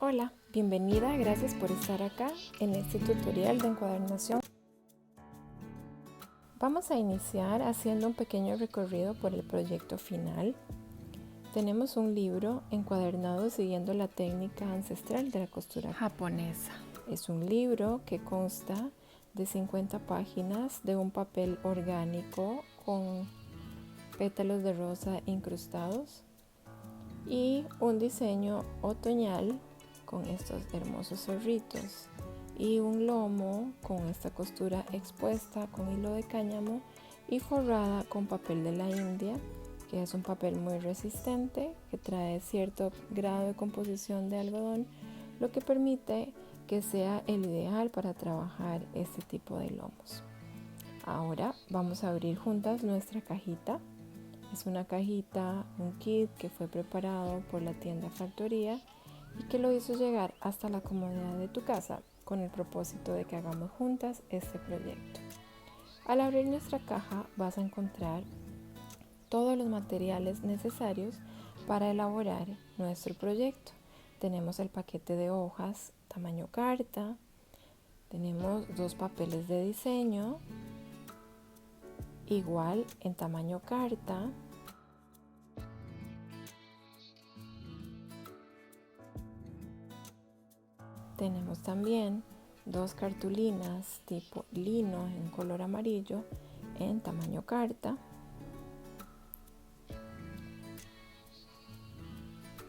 Hola, bienvenida, gracias por estar acá en este tutorial de encuadernación. Vamos a iniciar haciendo un pequeño recorrido por el proyecto final. Tenemos un libro encuadernado siguiendo la técnica ancestral de la costura japonesa. Es un libro que consta de 50 páginas de un papel orgánico con pétalos de rosa incrustados y un diseño otoñal con estos hermosos zorritos y un lomo con esta costura expuesta con hilo de cáñamo y forrada con papel de la India, que es un papel muy resistente que trae cierto grado de composición de algodón, lo que permite que sea el ideal para trabajar este tipo de lomos. Ahora vamos a abrir juntas nuestra cajita. Es una cajita, un kit que fue preparado por la tienda Factoría y que lo hizo llegar hasta la comodidad de tu casa con el propósito de que hagamos juntas este proyecto. Al abrir nuestra caja vas a encontrar todos los materiales necesarios para elaborar nuestro proyecto. Tenemos el paquete de hojas tamaño carta, tenemos 2 papeles de diseño igual en tamaño carta, tenemos también 2 cartulinas tipo lino en color amarillo en tamaño carta,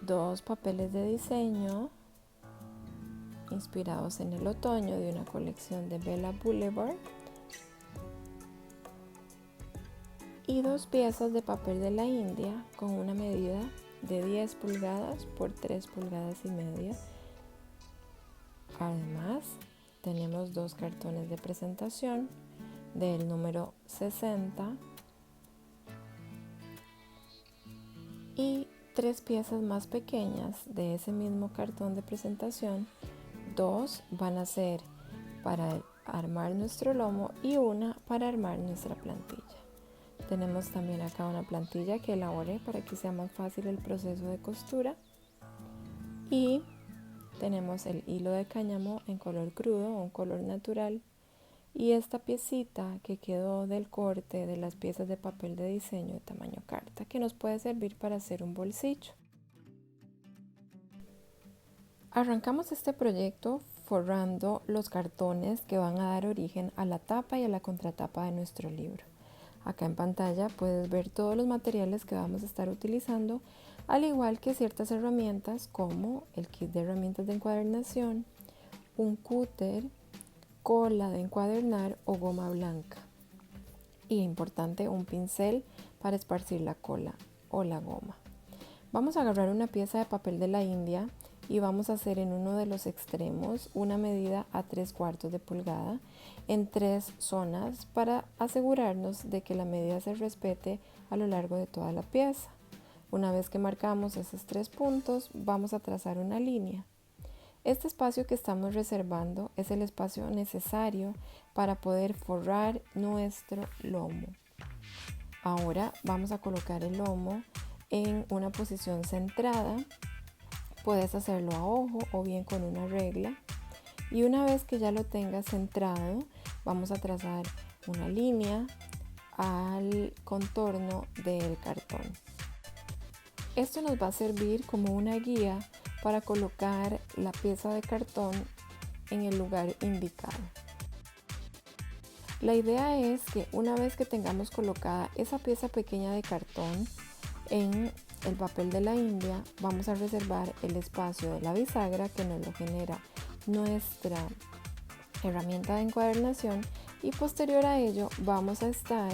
2 papeles de diseño inspirados en el otoño de una colección de Bella Boulevard y 2 piezas de papel de la India con una medida de 10 pulgadas por 3 pulgadas y media. Además, tenemos 2 cartones de presentación del número 60 y 3 piezas más pequeñas de ese mismo cartón de presentación. 2 van a ser para armar nuestro lomo y una para armar nuestra plantilla. Tenemos también acá una plantilla que elaboré para que sea más fácil el proceso de costura y tenemos el hilo de cáñamo en color crudo o un color natural y esta piecita que quedó del corte de las piezas de papel de diseño de tamaño carta que nos puede servir para hacer un bolsillo. Arrancamos este proyecto forrando los cartones que van a dar origen a la tapa y a la contratapa de nuestro libro. Acá en pantalla puedes ver todos los materiales que vamos a estar utilizando, al igual que ciertas herramientas como el kit de herramientas de encuadernación, un cúter, cola de encuadernar o goma blanca. Y importante, un pincel para esparcir la cola o la goma. Vamos a agarrar una pieza de papel de la India y vamos a hacer en uno de los extremos una medida a 3/4 de pulgada en 3 zonas para asegurarnos de que la medida se respete a lo largo de toda la pieza. Una vez que marcamos esos 3 puntos, vamos a trazar una línea. Este espacio que estamos reservando es el espacio necesario para poder forrar nuestro lomo. Ahora vamos a colocar el lomo en una posición centrada. Puedes hacerlo a ojo o bien con una regla. Y una vez que ya lo tengas centrado, vamos a trazar una línea al contorno del cartón. Esto nos va a servir como una guía para colocar la pieza de cartón en el lugar indicado. La idea es que una vez que tengamos colocada esa pieza pequeña de cartón en el papel de la India, vamos a reservar el espacio de la bisagra que nos lo genera nuestra herramienta de encuadernación y posterior a ello vamos a estar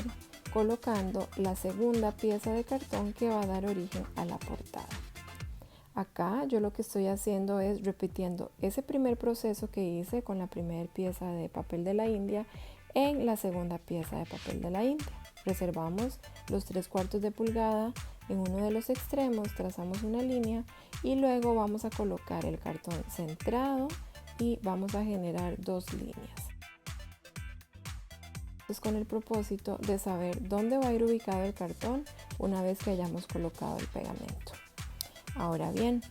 colocando la segunda pieza de cartón que va a dar origen a la portada. Acá yo lo que estoy haciendo es repitiendo ese primer proceso que hice con la primera pieza de papel de la India en la segunda pieza de papel de la India. Reservamos los 3/4 de pulgada en uno de los extremos, trazamos una línea y luego vamos a colocar el cartón centrado y vamos a generar 2 líneas. Entonces, con el propósito de saber dónde va a ir ubicado el cartón una vez que hayamos colocado el pegamento. Ahora bien,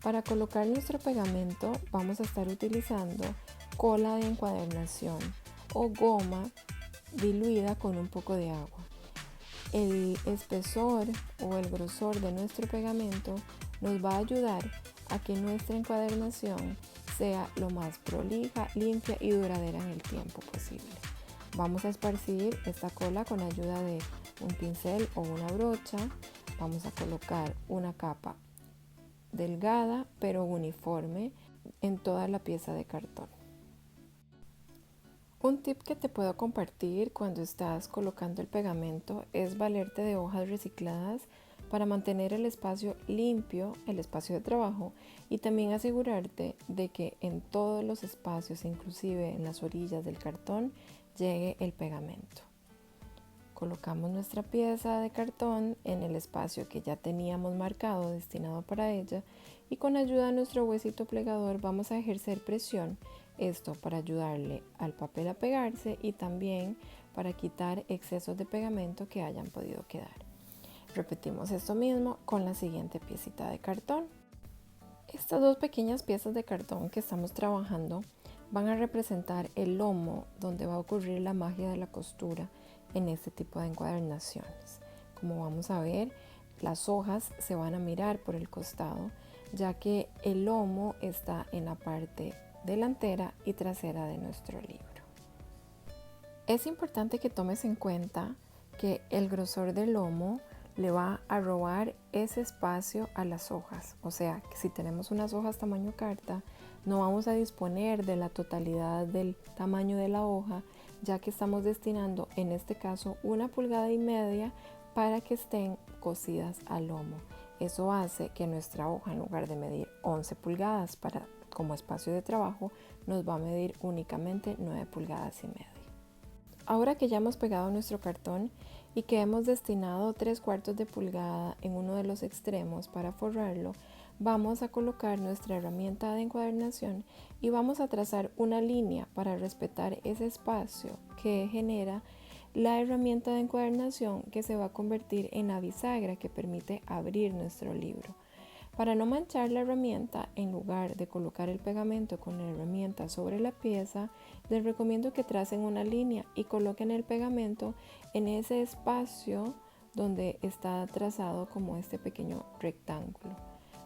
Para colocar nuestro pegamento vamos a estar utilizando cola de encuadernación o goma diluida con un poco de agua. El espesor o el grosor de nuestro pegamento nos va a ayudar a que nuestra encuadernación sea lo más prolija, limpia y duradera en el tiempo posible. Vamos a esparcir esta cola con ayuda de un pincel o una brocha. Vamos a colocar una capa delgada pero uniforme en toda la pieza de cartón. Un tip que te puedo compartir cuando estás colocando el pegamento es valerte de hojas recicladas para mantener el espacio limpio, el espacio de trabajo, y también asegurarte de que en todos los espacios, inclusive en las orillas del cartón, llegue el pegamento. Colocamos nuestra pieza de cartón en el espacio que ya teníamos marcado destinado para ella y con ayuda de nuestro huesito plegador vamos a ejercer presión, esto para ayudarle al papel a pegarse y también para quitar excesos de pegamento que hayan podido quedar. Repetimos esto mismo con la siguiente piecita de cartón. Estas dos pequeñas piezas de cartón que estamos trabajando van a representar el lomo donde va a ocurrir la magia de la costura en este tipo de encuadernaciones. Como vamos a ver, las hojas se van a mirar por el costado, ya que el lomo está en la parte delantera y trasera de nuestro libro. Es importante que tomes en cuenta que el grosor del lomo le va a robar ese espacio a las hojas, o sea que si tenemos unas hojas tamaño carta, no vamos a disponer de la totalidad del tamaño de la hoja, ya que estamos destinando en este caso 1,5 pulgadas para que estén cosidas al lomo. Eso hace que nuestra hoja, en lugar de medir 11 pulgadas como espacio de trabajo, nos va a medir únicamente 9,5 pulgadas. Ahora que ya hemos pegado nuestro cartón y que hemos destinado 3/4 de pulgada en uno de los extremos para forrarlo, vamos a colocar nuestra herramienta de encuadernación y vamos a trazar una línea para respetar ese espacio que genera la herramienta de encuadernación, que se va a convertir en la bisagra que permite abrir nuestro libro. Para no manchar la herramienta, en lugar de colocar el pegamento con la herramienta sobre la pieza, les recomiendo que tracen una línea y coloquen el pegamento en ese espacio donde está trazado como este pequeño rectángulo.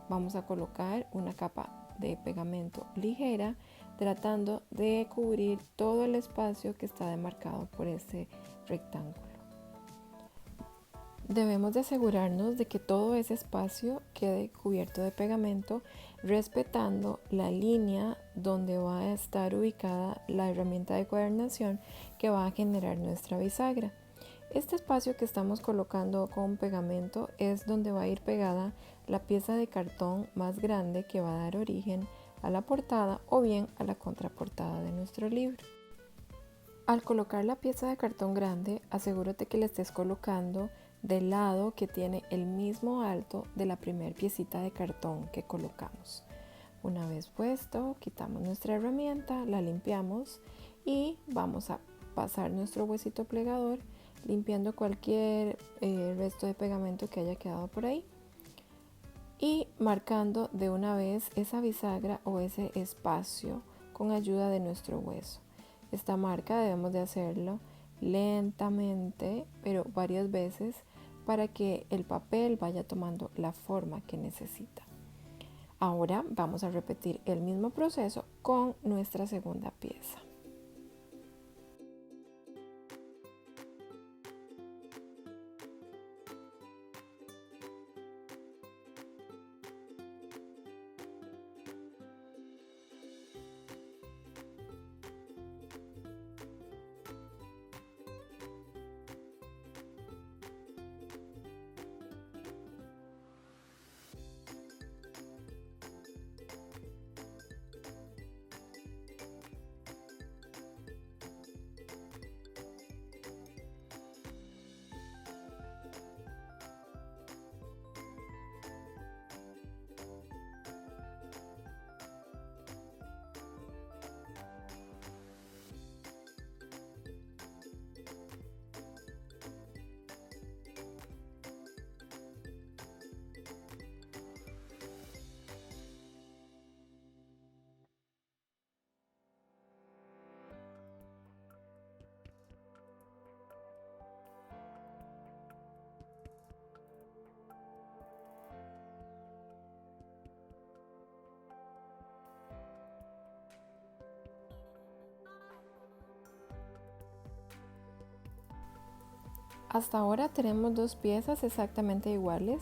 Vamos a colocar una capa de pegamento ligera, tratando de cubrir todo el espacio que está demarcado por ese rectángulo. Debemos de asegurarnos de que todo ese espacio quede cubierto de pegamento, respetando la línea donde va a estar ubicada la herramienta de encuadernación que va a generar nuestra bisagra. Este espacio que estamos colocando con pegamento es donde va a ir pegada la pieza de cartón más grande que va a dar origen a la portada o bien a la contraportada de nuestro libro. Al colocar la pieza de cartón grande, asegúrate que la estés colocando del lado que tiene el mismo alto de la primera piecita de cartón que colocamos. Una vez puesto, quitamos nuestra herramienta, la limpiamos y vamos a pasar nuestro huesito plegador limpiando cualquier resto de pegamento que haya quedado por ahí y marcando de una vez esa bisagra o ese espacio con ayuda de nuestro hueso. Esta marca debemos de hacerlo lentamente, pero varias veces, para que el papel vaya tomando la forma que necesita. Ahora vamos a repetir el mismo proceso con nuestra segunda pieza. Hasta ahora tenemos dos piezas exactamente iguales,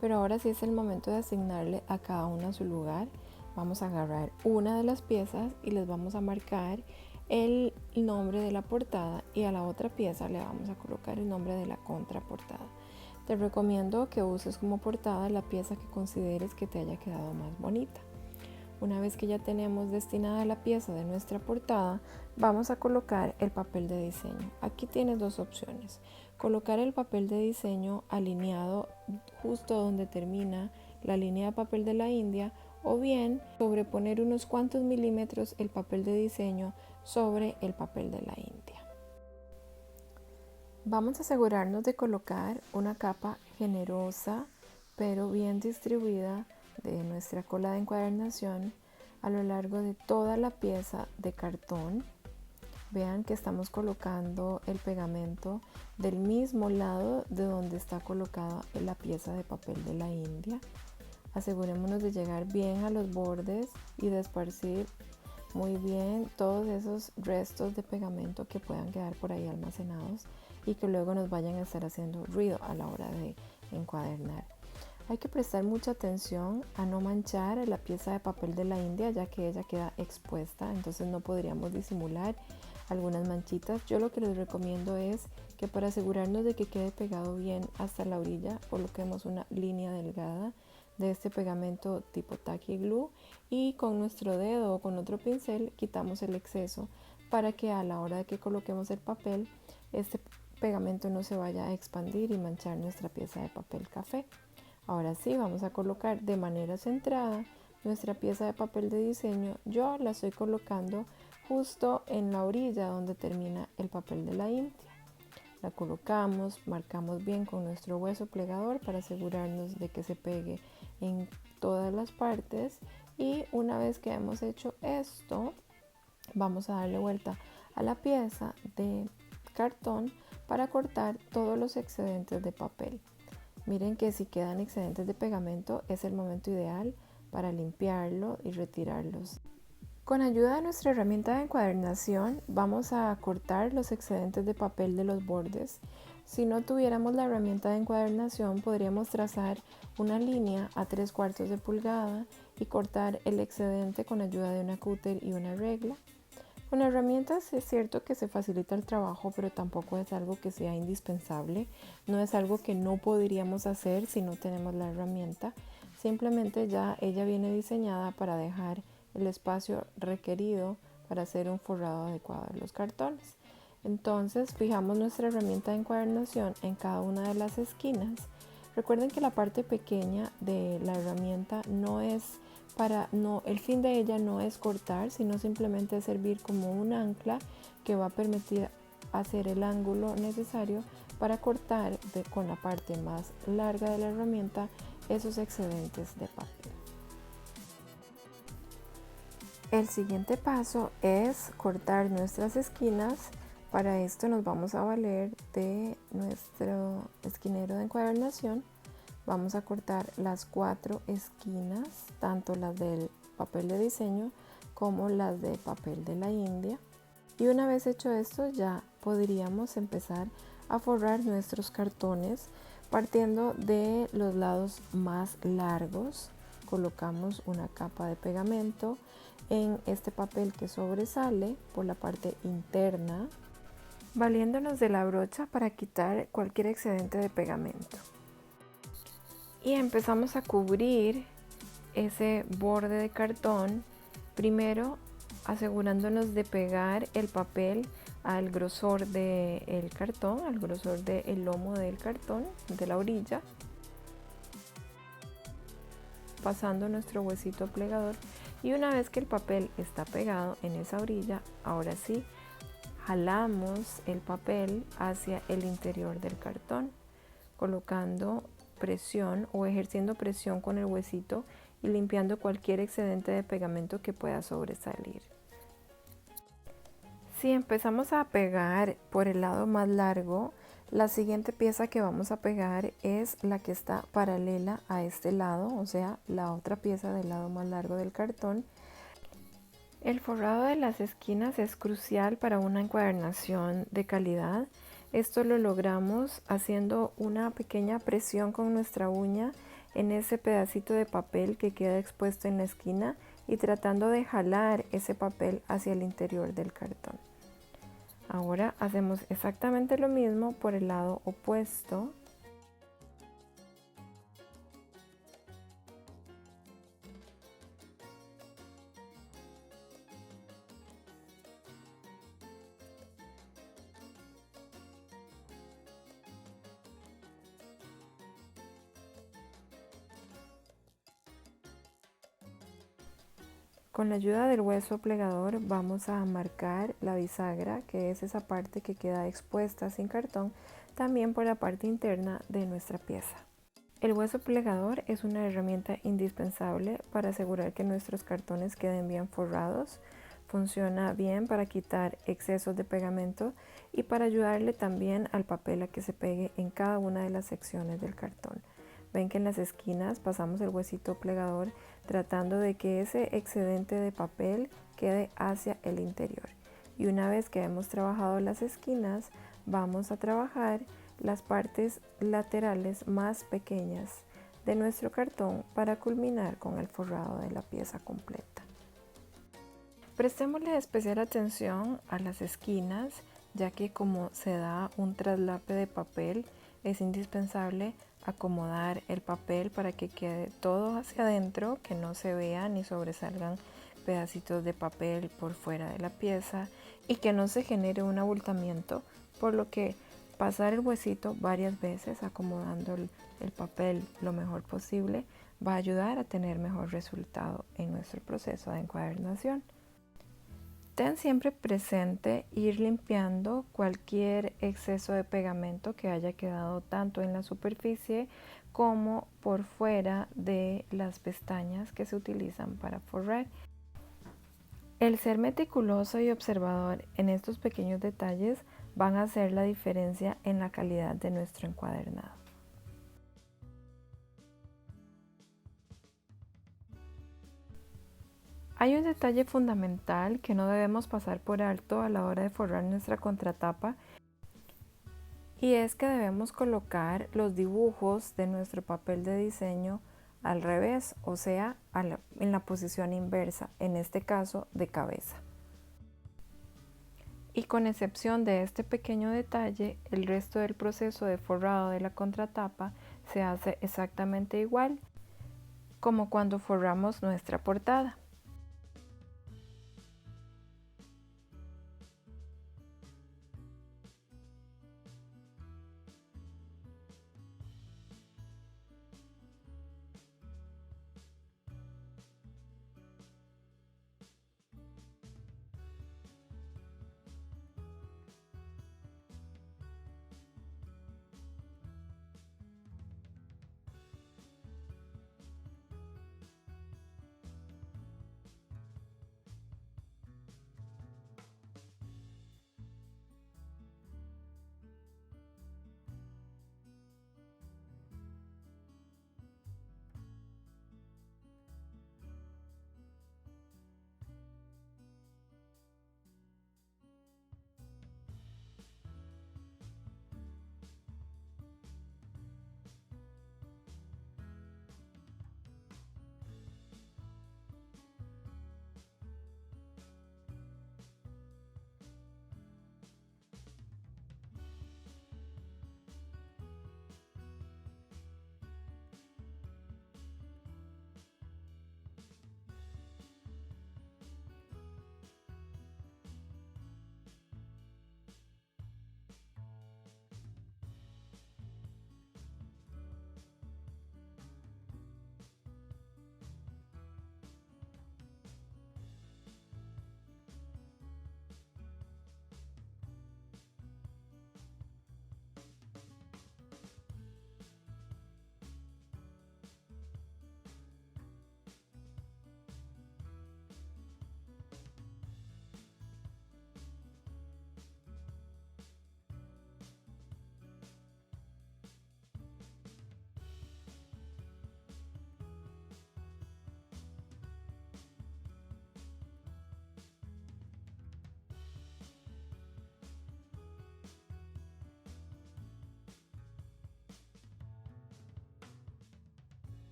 pero ahora sí es el momento de asignarle a cada una su lugar. Vamos a agarrar una de las piezas y les vamos a marcar el nombre de la portada, y a la otra pieza le vamos a colocar el nombre de la contraportada. Te recomiendo que uses como portada la pieza que consideres que te haya quedado más bonita. Una vez que ya tenemos destinada la pieza de nuestra portada, vamos a colocar el papel de diseño. Aquí tienes dos opciones: colocar el papel de diseño alineado justo donde termina la línea de papel de la India, o bien sobreponer unos cuantos milímetros el papel de diseño sobre el papel de la India. Vamos a asegurarnos de colocar una capa generosa pero bien distribuida de nuestra cola de encuadernación a lo largo de toda la pieza de cartón. Vean que estamos colocando el pegamento del mismo lado de donde está colocada la pieza de papel de la India. Asegurémonos de llegar bien a los bordes y de esparcir muy bien todos esos restos de pegamento que puedan quedar por ahí almacenados y que luego nos vayan a estar haciendo ruido a la hora de encuadernar. Hay que prestar mucha atención a no manchar la pieza de papel de la India, ya que ella queda expuesta, entonces no podríamos disimular algunas manchitas. Yo lo que les recomiendo es que para asegurarnos de que quede pegado bien hasta la orilla, coloquemos una línea delgada de este pegamento tipo tacky glue y con nuestro dedo o con otro pincel quitamos el exceso para que a la hora de que coloquemos el papel, este pegamento no se vaya a expandir y manchar nuestra pieza de papel café. Ahora sí, vamos a colocar de manera centrada nuestra pieza de papel de diseño. Yo la estoy colocando justo en la orilla donde termina el papel de la India. La colocamos, marcamos bien con nuestro hueso plegador para asegurarnos de que se pegue en todas las partes, y una vez que hemos hecho esto, vamos a darle vuelta a la pieza de cartón para cortar todos los excedentes de papel. Miren que si quedan excedentes de pegamento es el momento ideal para limpiarlo y retirarlos. Con ayuda de nuestra herramienta de encuadernación vamos a cortar los excedentes de papel de los bordes. Si no tuviéramos la herramienta de encuadernación, podríamos trazar una línea a 3/4 de pulgada y cortar el excedente con ayuda de una cúter y una regla. Con herramientas es cierto que se facilita el trabajo, pero tampoco es algo que sea indispensable. No es algo que no podríamos hacer si no tenemos la herramienta. Simplemente ya ella viene diseñada para dejar el espacio requerido para hacer un forrado adecuado de los cartones. Entonces fijamos nuestra herramienta de encuadernación en cada una de las esquinas. Recuerden que la parte pequeña de la herramienta el fin de ella no es cortar, sino simplemente servir como un ancla que va a permitir hacer el ángulo necesario para cortar con la parte más larga de la herramienta esos excedentes de papel. El siguiente paso es cortar nuestras esquinas. Para esto nos vamos a valer de nuestro esquinero de encuadernación. Vamos a cortar las 4 esquinas, tanto las del papel de diseño como las de papel de la India. Y una vez hecho esto, ya podríamos empezar a forrar nuestros cartones partiendo de los lados más largos. Colocamos una capa de pegamento en este papel que sobresale por la parte interna, valiéndonos de la brocha para quitar cualquier excedente de pegamento. Y empezamos a cubrir ese borde de cartón, primero asegurándonos de pegar el papel al grosor del cartón, al grosor del lomo del cartón, de la orilla, pasando nuestro huesito plegador, y una vez que el papel está pegado en esa orilla, ahora sí jalamos el papel hacia el interior del cartón, colocando presión o ejerciendo presión con el huesito y limpiando cualquier excedente de pegamento que pueda sobresalir. Si empezamos a pegar por el lado más largo, la siguiente pieza que vamos a pegar es la que está paralela a este lado, o sea, la otra pieza del lado más largo del cartón. El forrado de las esquinas es crucial para una encuadernación de calidad. Esto lo logramos haciendo una pequeña presión con nuestra uña en ese pedacito de papel que queda expuesto en la esquina y tratando de jalar ese papel hacia el interior del cartón. Ahora hacemos exactamente lo mismo por el lado opuesto. Con la ayuda del hueso plegador vamos a marcar la bisagra, que es esa parte que queda expuesta sin cartón, también por la parte interna de nuestra pieza. El hueso plegador es una herramienta indispensable para asegurar que nuestros cartones queden bien forrados. Funciona bien para quitar excesos de pegamento y para ayudarle también al papel a que se pegue en cada una de las secciones del cartón. Ven que en las esquinas pasamos el huesito plegador tratando de que ese excedente de papel quede hacia el interior. Y una vez que hemos trabajado las esquinas, vamos a trabajar las partes laterales más pequeñas de nuestro cartón para culminar con el forrado de la pieza completa. Prestémosle especial atención a las esquinas, ya que como se da un traslape de papel, es indispensable acomodar el papel para que quede todo hacia adentro, que no se vea ni sobresalgan pedacitos de papel por fuera de la pieza y que no se genere un abultamiento, por lo que pasar el huesito varias veces acomodando el papel lo mejor posible va a ayudar a tener mejor resultado en nuestro proceso de encuadernación. Ten siempre presente ir limpiando cualquier exceso de pegamento que haya quedado tanto en la superficie como por fuera de las pestañas que se utilizan para forrar. El ser meticuloso y observador en estos pequeños detalles van a hacer la diferencia en la calidad de nuestro encuadernado. Hay un detalle fundamental que no debemos pasar por alto a la hora de forrar nuestra contratapa y es que debemos colocar los dibujos de nuestro papel de diseño al revés, o sea, en la posición inversa, en este caso de cabeza. Y con excepción de este pequeño detalle, el resto del proceso de forrado de la contratapa se hace exactamente igual como cuando forramos nuestra portada.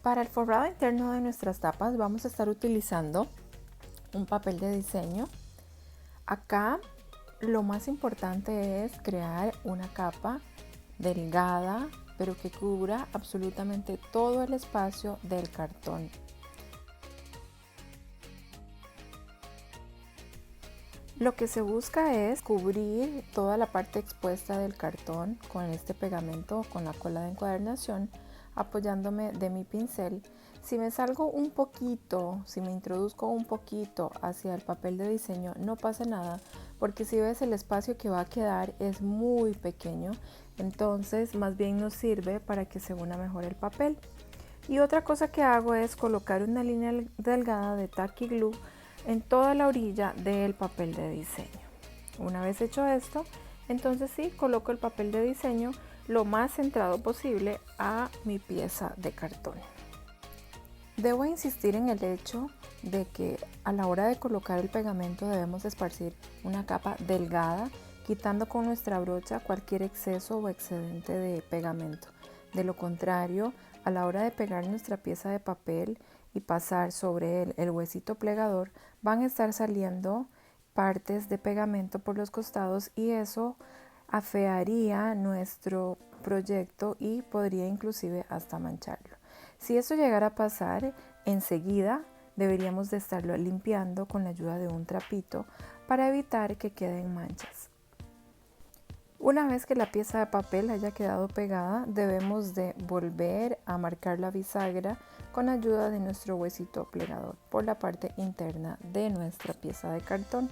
Para el forrado interno de nuestras tapas vamos a estar utilizando un papel de diseño. Acá lo más importante es crear una capa delgada, pero que cubra absolutamente todo el espacio del cartón. Lo que se busca es cubrir toda la parte expuesta del cartón con este pegamento o con la cola de encuadernación, apoyándome de mi pincel. Si me salgo un poquito, si me introduzco un poquito hacia el papel de diseño, no pasa nada, porque si ves el espacio que va a quedar es muy pequeño, entonces más bien nos sirve para que se una mejor el papel. Y otra cosa que hago es colocar una línea delgada de tacky glue en toda la orilla del papel de diseño. Una vez hecho esto, entonces sí, coloco el papel de diseño lo más centrado posible a mi pieza de cartón. Debo insistir en el hecho de que a la hora de colocar el pegamento debemos esparcir una capa delgada, quitando con nuestra brocha cualquier exceso o excedente de pegamento. De lo contrario, a la hora de pegar nuestra pieza de papel y pasar sobre él el huesito plegador, van a estar saliendo partes de pegamento por los costados y eso afearía nuestro proyecto y podría inclusive hasta mancharlo. Si eso llegara a pasar, enseguida deberíamos de estarlo limpiando con la ayuda de un trapito para evitar que queden manchas. Una vez que la pieza de papel haya quedado pegada, debemos de volver a marcar la bisagra con ayuda de nuestro huesito plegador por la parte interna de nuestra pieza de cartón.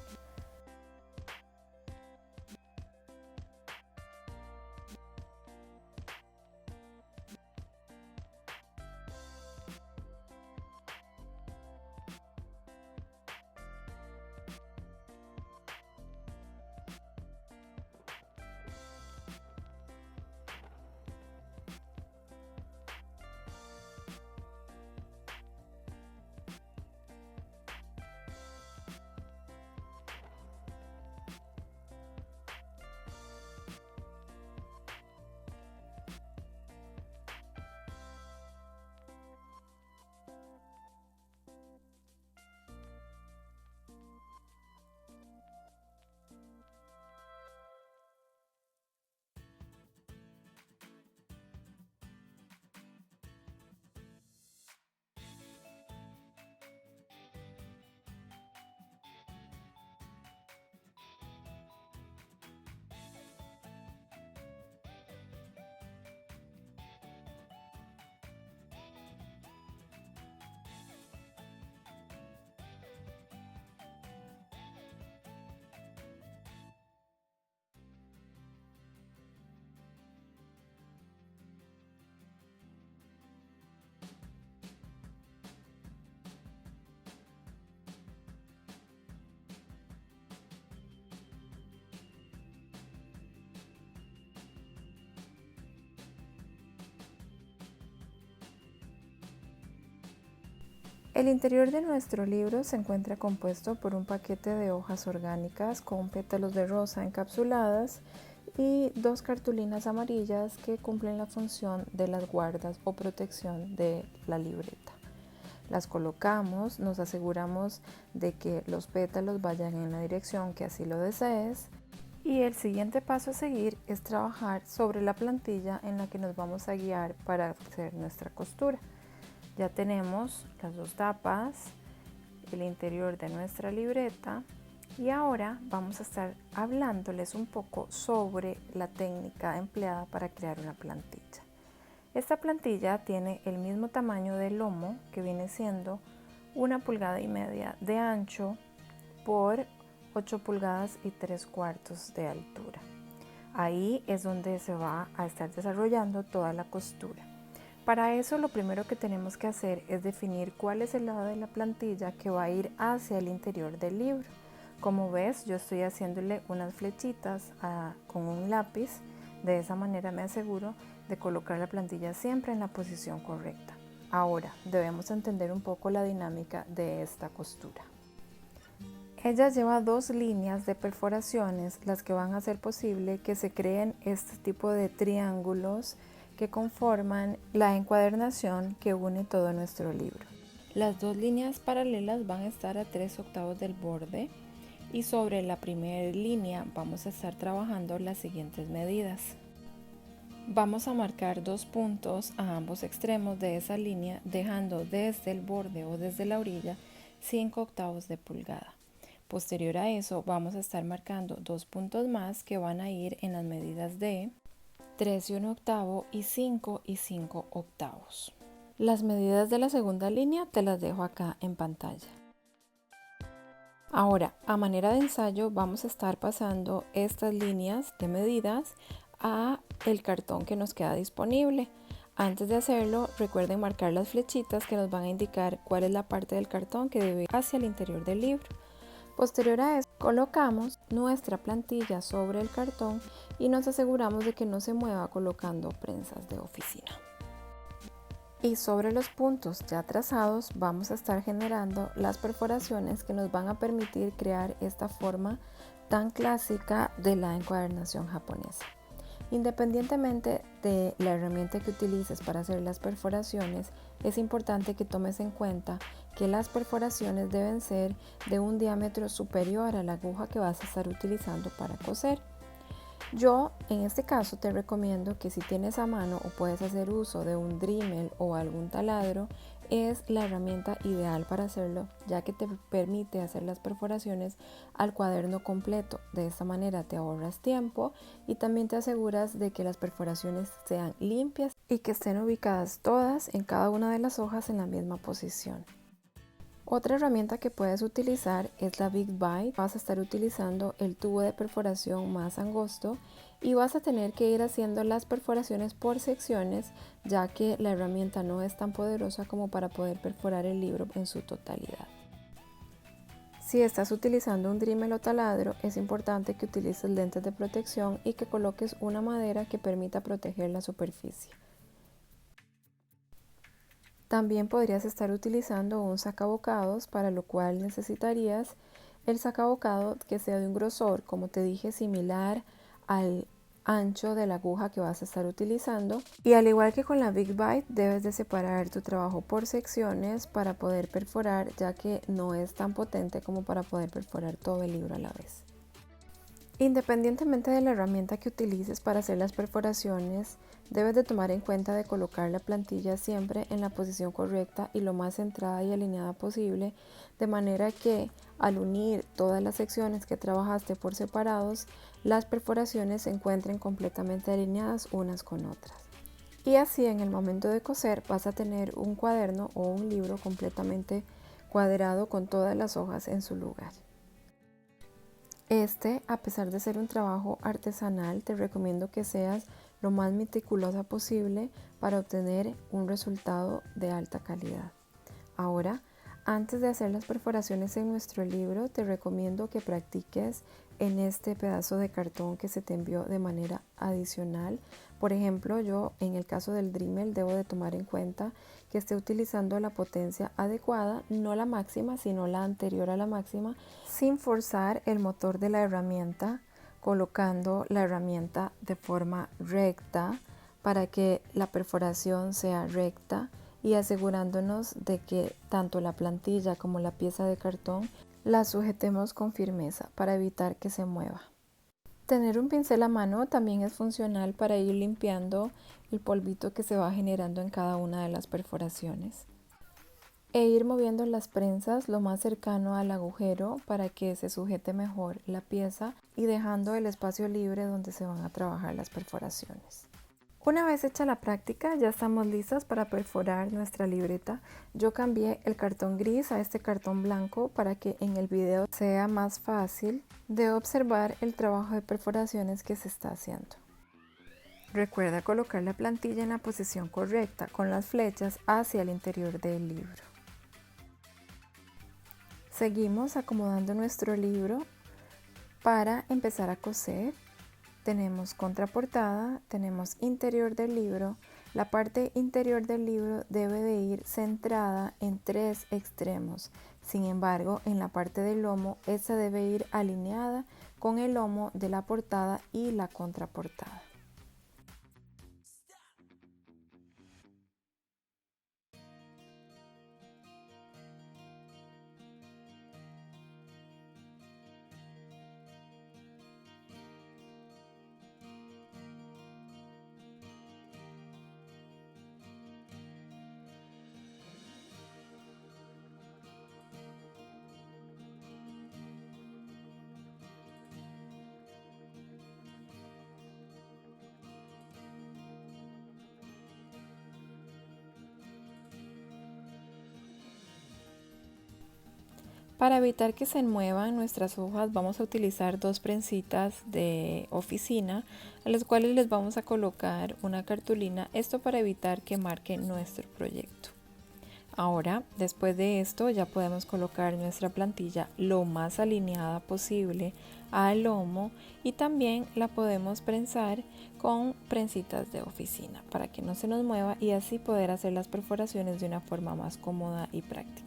El interior de nuestro libro se encuentra compuesto por un paquete de hojas orgánicas con pétalos de rosa encapsuladas y 2 cartulinas amarillas que cumplen la función de las guardas o protección de la libreta. Las colocamos, nos aseguramos de que los pétalos vayan en la dirección que así lo desees y el siguiente paso a seguir es trabajar sobre la plantilla en la que nos vamos a guiar para hacer nuestra costura. Ya tenemos las 2 tapas, el interior de nuestra libreta y ahora vamos a estar hablándoles un poco sobre la técnica empleada para crear una plantilla. Esta plantilla tiene el mismo tamaño del lomo, que viene siendo 1,5 pulgadas de ancho por 8 pulgadas y 3/4 de altura. Ahí es donde se va a estar desarrollando toda la costura. Para eso lo primero que tenemos que hacer es definir cuál es el lado de la plantilla que va a ir hacia el interior del libro. Como ves, yo estoy haciéndole unas flechitas con un lápiz. De esa manera me aseguro de colocar la plantilla siempre en la posición correcta. Ahora debemos entender un poco la dinámica de esta costura. Ella lleva 2 líneas de perforaciones, las que van a hacer posible que se creen este tipo de triángulos que conforman la encuadernación que une todo nuestro libro. Las dos líneas paralelas van a estar a 3/8 del borde y sobre la primera línea vamos a estar trabajando las siguientes medidas. Vamos a marcar 2 puntos a ambos extremos de esa línea, dejando desde el borde o desde la orilla 5/8 de pulgada. Posterior a eso vamos a estar marcando 2 puntos más que van a ir en las medidas de 3 1/8 y 5 y 5/8. Las medidas de la segunda línea te las dejo acá en pantalla. Ahora, a manera de ensayo, vamos a estar pasando estas líneas de medidas a el cartón que nos queda disponible. Antes de hacerlo, recuerden marcar las flechitas que nos van a indicar cuál es la parte del cartón que debe ir hacia el interior del libro. Posterior a eso, colocamos nuestra plantilla sobre el cartón y nos aseguramos de que no se mueva colocando prensas de oficina. Y sobre los puntos ya trazados vamos a estar generando las perforaciones que nos van a permitir crear esta forma tan clásica de la encuadernación japonesa. Independientemente de la herramienta que utilices para hacer las perforaciones, es importante que tomes en cuenta que las perforaciones deben ser de un diámetro superior a la aguja que vas a estar utilizando para coser. Yo en este caso te recomiendo que si tienes a mano o puedes hacer uso de un Dremel o algún taladro, es la herramienta ideal para hacerlo, ya que te permite hacer las perforaciones al cuaderno completo. De esta manera te ahorras tiempo y también te aseguras de que las perforaciones sean limpias y que estén ubicadas todas en cada una de las hojas en la misma posición. Otra herramienta que puedes utilizar es la Big Bite. Vas a estar utilizando el tubo de perforación más angosto y vas a tener que ir haciendo las perforaciones por secciones, ya que la herramienta no es tan poderosa como para poder perforar el libro en su totalidad. Si estás utilizando un Dremel o taladro, es importante que utilices lentes de protección y que coloques una madera que permita proteger la superficie. También podrías estar utilizando un sacabocados, para lo cual necesitarías el sacabocado que sea de un grosor, como te dije, similar al ancho de la aguja que vas a estar utilizando. Y al igual que con la Big Bite, debes de separar tu trabajo por secciones para poder perforar, ya que no es tan potente como para poder perforar todo el libro a la vez. Independientemente de la herramienta que utilices para hacer las perforaciones, debes de tomar en cuenta de colocar la plantilla siempre en la posición correcta y lo más centrada y alineada posible, de manera que al unir todas las secciones que trabajaste por separados, las perforaciones se encuentren completamente alineadas unas con otras. Y así en el momento de coser vas a tener un cuaderno o un libro completamente cuadrado con todas las hojas en su lugar. A pesar de ser un trabajo artesanal, te recomiendo que seas lo más meticulosa posible para obtener un resultado de alta calidad. Ahora, antes de hacer las perforaciones en nuestro libro, te recomiendo que practiques en este pedazo de cartón que se te envió de manera adicional. Por ejemplo, yo en el caso del Dremel debo de tomar en cuenta que esté utilizando la potencia adecuada, no la máxima, sino la anterior a la máxima, sin forzar el motor de la herramienta, colocando la herramienta de forma recta para que la perforación sea recta y asegurándonos de que tanto la plantilla como la pieza de cartón la sujetemos con firmeza para evitar que se mueva. Tener un pincel a mano también es funcional para ir limpiando el polvito que se va generando en cada una de las perforaciones e ir moviendo las prensas lo más cercano al agujero para que se sujete mejor la pieza y dejando el espacio libre donde se van a trabajar las perforaciones. Una vez hecha la práctica, ya estamos listas para perforar nuestra libreta. Yo cambié el cartón gris a este cartón blanco para que en el video sea más fácil de observar el trabajo de perforaciones que se está haciendo. Recuerda colocar la plantilla en la posición correcta con las flechas hacia el interior del libro. Seguimos acomodando nuestro libro para empezar a coser. Tenemos contraportada, tenemos interior del libro. La parte interior del libro debe de ir centrada en 3 extremos. Sin embargo, en la parte del lomo, esta debe ir alineada con el lomo de la portada y la contraportada. Para evitar que se muevan nuestras hojas vamos a utilizar dos prensitas de oficina a las cuales les vamos a colocar una cartulina, esto para evitar que marquen nuestro proyecto. Ahora, después de esto, ya podemos colocar nuestra plantilla lo más alineada posible al lomo y también la podemos prensar con prensitas de oficina para que no se nos mueva y así poder hacer las perforaciones de una forma más cómoda y práctica.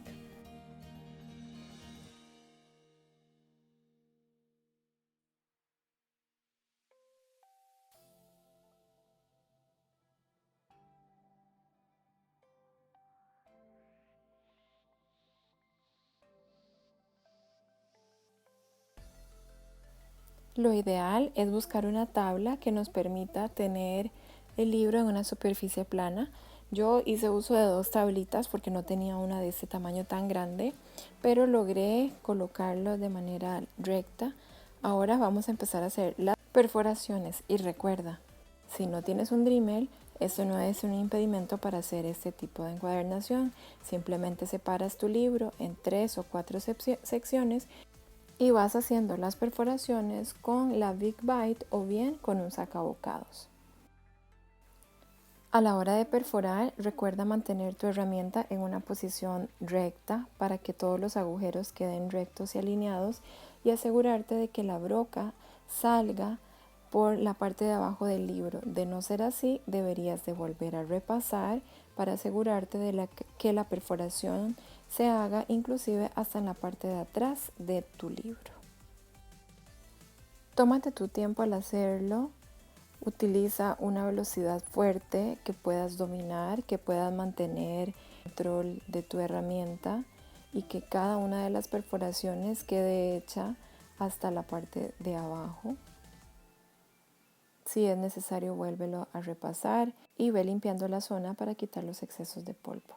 Lo ideal es buscar una tabla que nos permita tener el libro en una superficie plana. Yo hice uso de dos tablitas porque no tenía una de este tamaño tan grande, pero logré colocarlo de manera recta. Ahora vamos a empezar a hacer las perforaciones y recuerda, si no tienes un Dremel, eso no es un impedimento para hacer este tipo de encuadernación. Simplemente separas tu libro en 3 o 4 secciones y vas haciendo las perforaciones con la Big Bite o bien con un sacabocados. A la hora de perforar, recuerda mantener tu herramienta en una posición recta para que todos los agujeros queden rectos y alineados y asegurarte de que la broca salga por la parte de abajo del libro. De no ser así, deberías de volver a repasar para asegurarte de que la perforación se haga inclusive hasta en la parte de atrás de tu libro. Tómate tu tiempo al hacerlo. Utiliza una velocidad fuerte que puedas dominar, que puedas mantener el control de tu herramienta y que cada una de las perforaciones quede hecha hasta la parte de abajo. Si es necesario, vuélvelo a repasar y ve limpiando la zona para quitar los excesos de polvo.